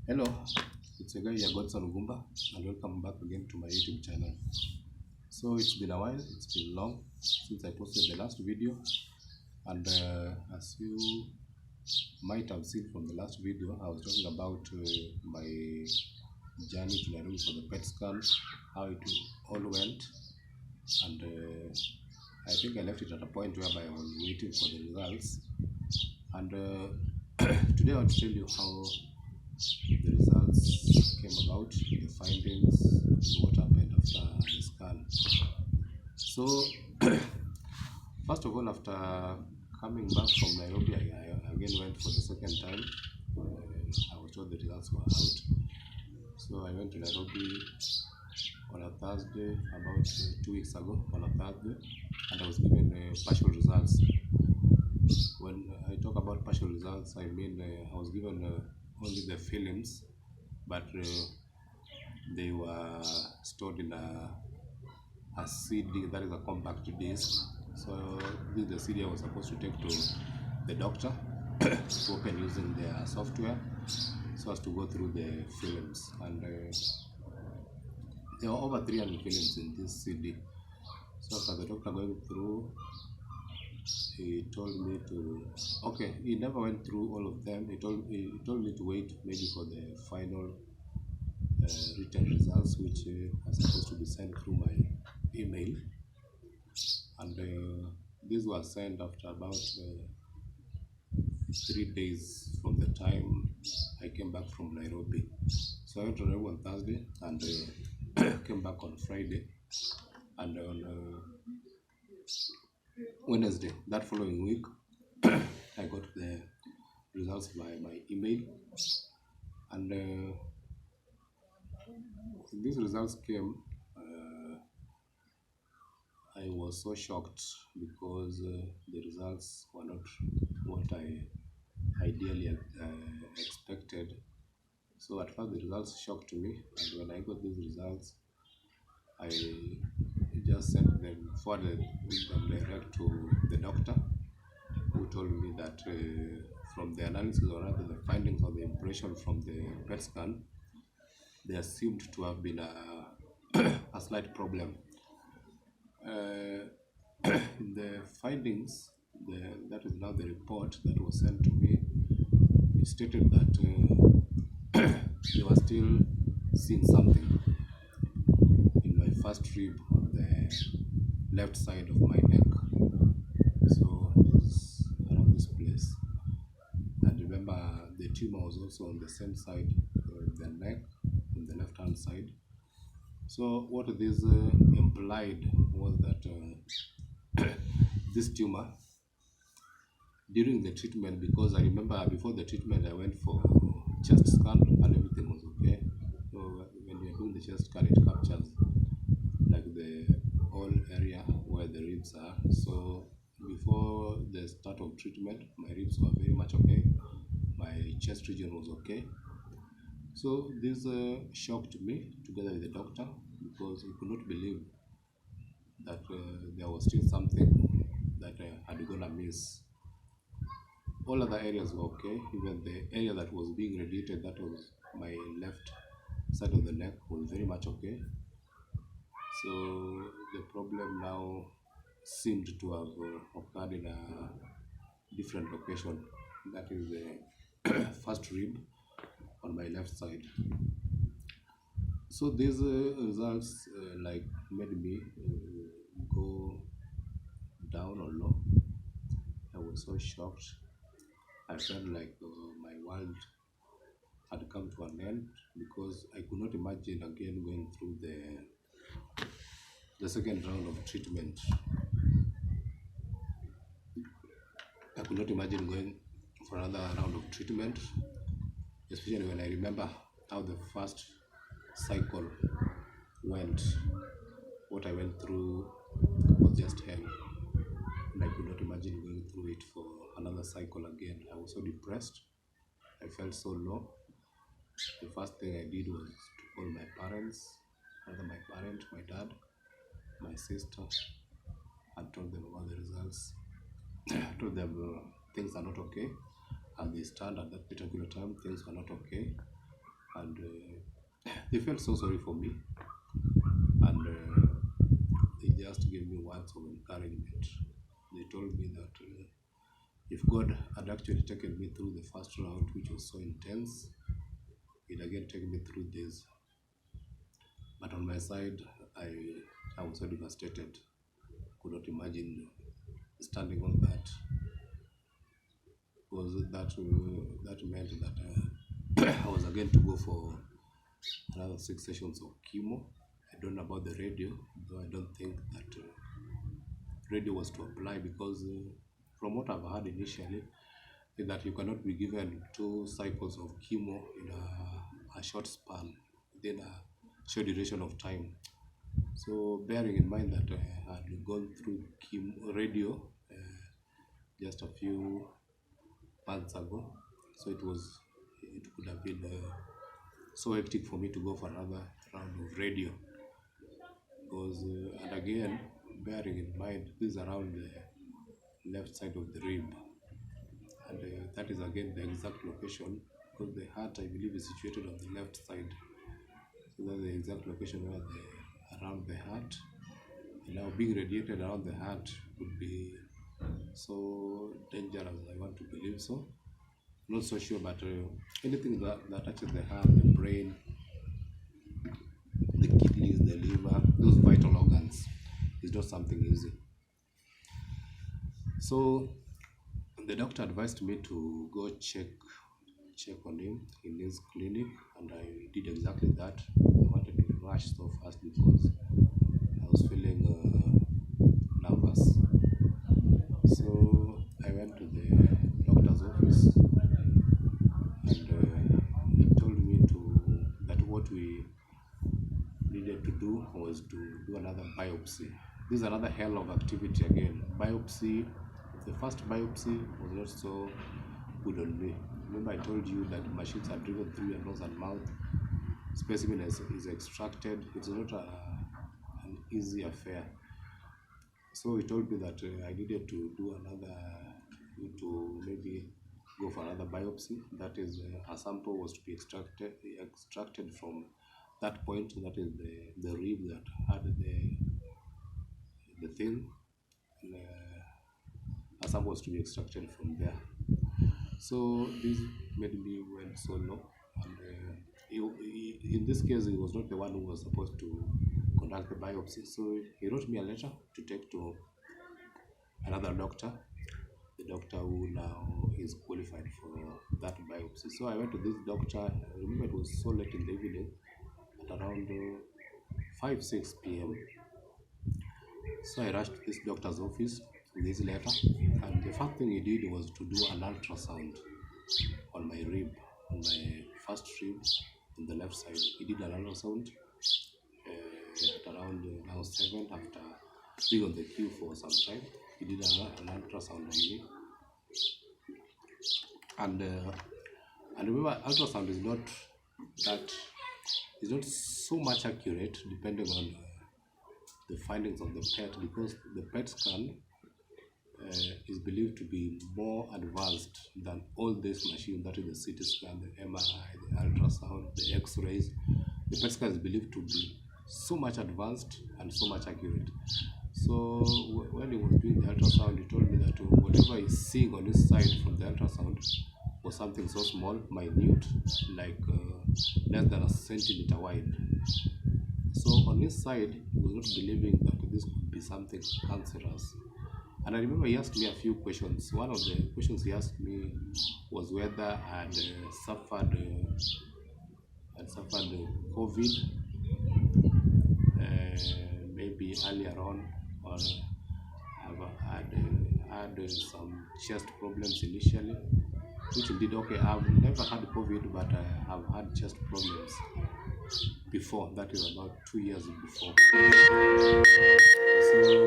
Hello, it's a guy here, Godson Gumba, and welcome back again to my YouTube channel. So it's been a while, it's been long since I posted the last video, and as you might have seen from the last video, I was talking about my journey to Nairobi for the PET scan, how it all went, and I think I left it at a point whereby I was waiting for the results, and today I want to tell you how the results came about, the findings, what happened after the scan. So, first of all, after coming back from Nairobi, I again went for the second time. I was told the results were out. So I went to Nairobi on a Thursday, about 2 weeks ago, on a Thursday, and I was given partial results. When I talk about partial results, I mean I was given only the films, but they were stored in a CD, that is a compact disc. So this is the CD I was supposed to take to the doctor to open using their software so as to go through the films. And there were over 300 films in this CD. So after the doctor going through, he told me to, okay, he never went through all of them. He told me to wait maybe for the final written results, which are supposed to be sent through my email, and these were sent after about 3 days from the time I came back from Nairobi. So I went to Nairobi on Thursday and came back on Friday, and on Wednesday that following week I got the results by my email, and these results came. I was so shocked because the results were not what I ideally expected. So at first the results shocked me, and when I got these results, I just sent them, forwarded them direct to the doctor, who told me that from the analysis, or rather the findings of the impression from the PET scan, there seemed to have been a slight problem. The findings, that is now the report that was sent to me, it stated that they were still seeing something in my first rib on the left side of my neck. So it's around this place. And remember, the tumor was also on the same side of the neck, on the left hand side. So what this implied was that this tumor, during the treatment, because I remember before the treatment I went for chest scan and everything was okay. So when you're doing the chest scan, it captures like the whole area where the ribs are. So before the start of treatment, my ribs were very much okay, my chest region was okay. So this shocked me together with the doctor, because he could not believe that there was still something that I had gone amiss. All other areas were okay, even the area that was being radiated, that was my left side of the neck, was very much okay. So the problem now seemed to have occurred in a different location, that is the first rib on my left side. So these results like made me go down or low. I was so shocked. I felt like my world had come to an end, because I could not imagine again going through the second round of treatment. I could not imagine going for another round of treatment, especially when I remember how the first cycle went. What I went through was just hell, and I could not imagine going through it for another cycle again. I was so depressed. I felt so low. The first thing I did was to call my parents, either my parent, my dad, my sister, and told them about the results. I told them things are not okay, and they stand at that particular time, things were not okay. and they felt so sorry for me, and they just gave me words of encouragement. They told me that if God had actually taken me through the first round, which was so intense, He'd again take me through this. But on my side, I was so devastated. Could not imagine standing on that. Because that meant that I was again to go for another 6 sessions of chemo. I don't know about the radio, though I don't think that radio was to apply, because from what I've heard initially, is that you cannot be given 2 cycles of chemo in a short span, within a short duration of time. So bearing in mind that I had gone through chemo radio just a few months ago, so it could have been so hectic for me to go for another round of radio, because and again, bearing in mind, this is around the left side of the rib, and that is again the exact location, because the heart, I believe, is situated on the left side. So that's the exact location where around the heart, and now being radiated around the heart would be so dangerous. I want to believe so. Not so sure, but anything that touches the heart, the brain, the kidneys, the liver, those vital organs, is not something easy. So the doctor advised me to go check on him in his clinic, and I did exactly that. I wanted to rush so fast because I was feeling nervous. So I went to the doctor's office, and he told me that what we needed to do was to do another biopsy. This is another hell of activity again. Biopsy. The first biopsy was not so good on me. Remember, I told you that machines are driven through your nose and mouth. Specimen is extracted. It's not an easy affair. So he told me that I needed to do to maybe go for another biopsy. That is, a sample was to be extracted from that point. That is the rib that had the thing. And, a sample was to be extracted from there. So this made me went so low, and in this case, he was not the one who was supposed to conduct the biopsy. So he wrote me a letter to take to another doctor, the doctor who now is qualified for that biopsy. So I went to this doctor. I remember it was so late in the evening, at around 5-6 p.m. So I rushed to this doctor's office with this letter, and the first thing he did was to do an ultrasound on my rib, on my first rib on the left side. He did an ultrasound at around now 7, after being on the queue for some time. He did an ultrasound on me, and remember, ultrasound is not so much accurate, depending on the findings of the PET, because the PET scan is believed to be more advanced than all these machines. That is the CT scan, the MRI, the ultrasound, the X-rays. The PET scan is believed to be so much advanced and so much accurate. So when he was doing the ultrasound, he told me that whatever he's seeing on his side from the ultrasound was something so small, minute, like less than a centimeter wide. So on his side, he was not believing that this could be something cancerous. And I remember he asked me a few questions. One of the questions he asked me was whether I had suffered COVID, maybe earlier on, or have had some chest problems initially, which indeed, okay, I've never had COVID, but I have had chest problems before. That is about 2 years before. So